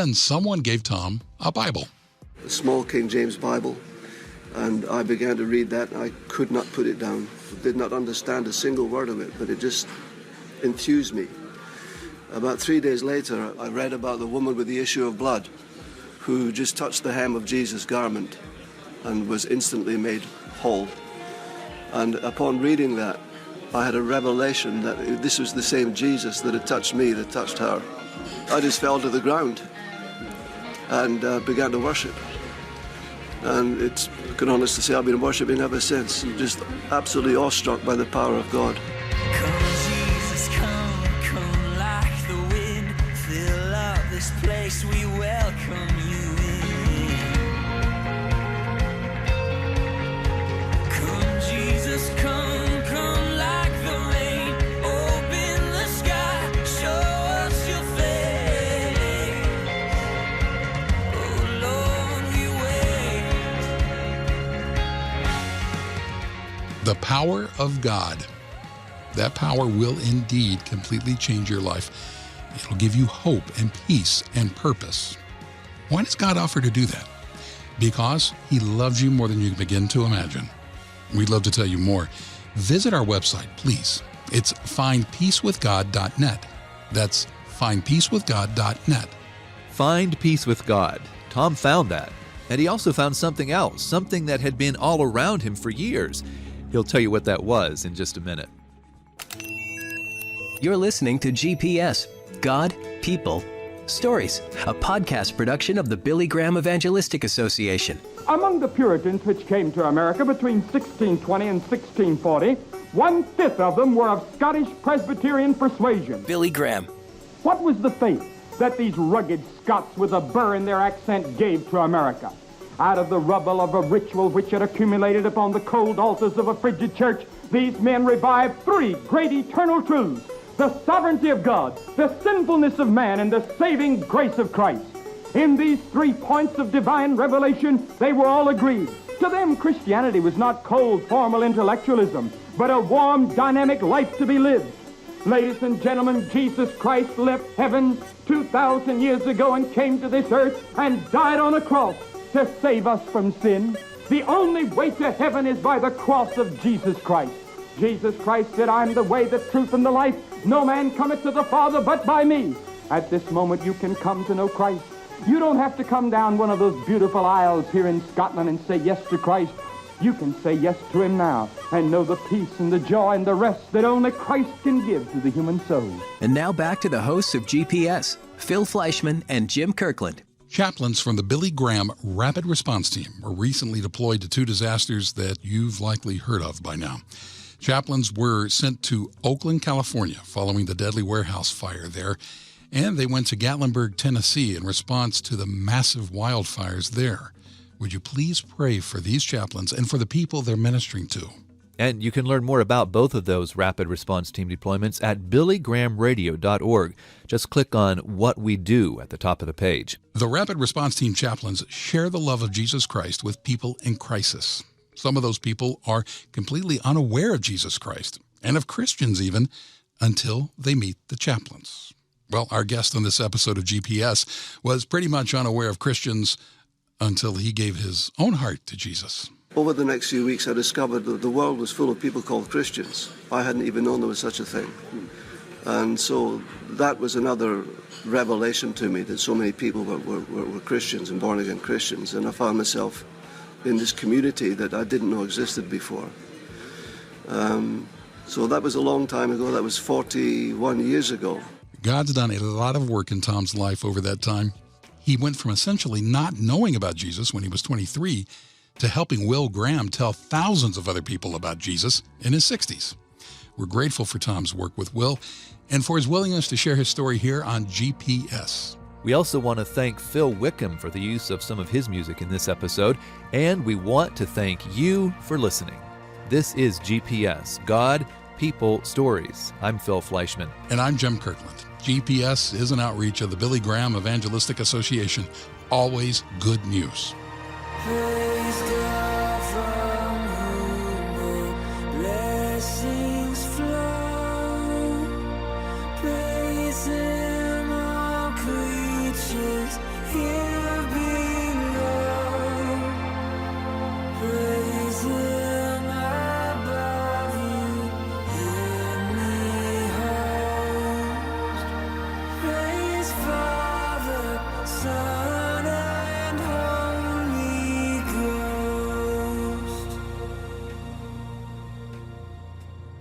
And someone gave Tom a Bible. A small King James Bible, and I began to read that, and I could not put it down. Did not understand a single word of it, but it just enthused me. About 3 days later, I read about the woman with the issue of blood who just touched the hem of Jesus' garment and was instantly made whole. And upon reading that, I had a revelation that this was the same Jesus that had touched me, that touched her. I just fell to the ground and began to worship. And it's, I can honestly say, I've been worshiping ever since. I'm just absolutely awestruck by the power of God. Come, Jesus, come like the wind. Fill up this place, we welcome you in. Come, Jesus, come like the rain. Open the sky, show us your face. Oh, Lord, we wait. The power of God. That power will indeed completely change your life. It'll give you hope and peace and purpose. Why does God offer to do that? Because He loves you more than you can begin to imagine. We'd love to tell you more. Visit our website, please. It's findpeacewithgod.net. That's findpeacewithgod.net. Find peace with God. Tom found that. And he also found something else, something that had been all around him for years. He'll tell you what that was in just a minute. You're listening to GPS, God, People, Stories, a podcast production of the Billy Graham Evangelistic Association. Among the Puritans which came to America between 1620 and 1640, 1/5 of them were of Scottish Presbyterian persuasion. Billy Graham. What was the faith that these rugged Scots with a burr in their accent gave to America? Out of the rubble of a ritual which had accumulated upon the cold altars of a frigid church, these men revived 3 great eternal truths: the sovereignty of God, the sinfulness of man, and the saving grace of Christ. In these 3 points of divine revelation, they were all agreed. To them, Christianity was not cold, formal intellectualism, but a warm, dynamic life to be lived. Ladies and gentlemen, Jesus Christ left heaven 2,000 years ago and came to this earth and died on a cross to save us from sin. The only way to heaven is by the cross of Jesus Christ. Jesus Christ said, "I'm the way, the truth, and the life. No man cometh to the Father but by me." At this moment, you can come to know Christ. You don't have to come down one of those beautiful aisles here in Scotland and say yes to Christ. You can say yes to Him now and know the peace and the joy and the rest that only Christ can give to the human soul. And now back to the hosts of GPS, Phil Fleischman and Jim Kirkland. Chaplains from the Billy Graham Rapid Response Team were recently deployed to 2 disasters that you've likely heard of by now. Chaplains were sent to Oakland, California, following the deadly warehouse fire there, and they went to Gatlinburg, Tennessee, in response to the massive wildfires there. Would you please pray for these chaplains and for the people they're ministering to? And you can learn more about both of those rapid response team deployments at billygrahamradio.org. Just click on What We Do at the top of the page. The Rapid Response Team chaplains share the love of Jesus Christ with people in crisis. Some of those people are completely unaware of Jesus Christ, and of Christians even, until they meet the chaplains. Well, our guest on this episode of GPS was pretty much unaware of Christians until he gave his own heart to Jesus. Over the next few weeks, I discovered that the world was full of people called Christians. I hadn't even known there was such a thing. And so that was another revelation to me, that so many people were Christians and born-again Christians. And I found myself in this community that I didn't know existed before. So that was a long time ago. That was 41 years ago. God's done a lot of work in Tom's life over that time. He went from essentially not knowing about Jesus when he was 23 to helping Will Graham tell thousands of other people about Jesus in his 60s. We're grateful for Tom's work with Will and for his willingness to share his story here on GPS. We also want to thank Phil Wickham for the use of some of his music in this episode, and we want to thank you for listening. This is GPS, God, People, Stories. I'm Phil Fleischman. And I'm Jim Kirkland. GPS is an outreach of the Billy Graham Evangelistic Association. Always good news. Praise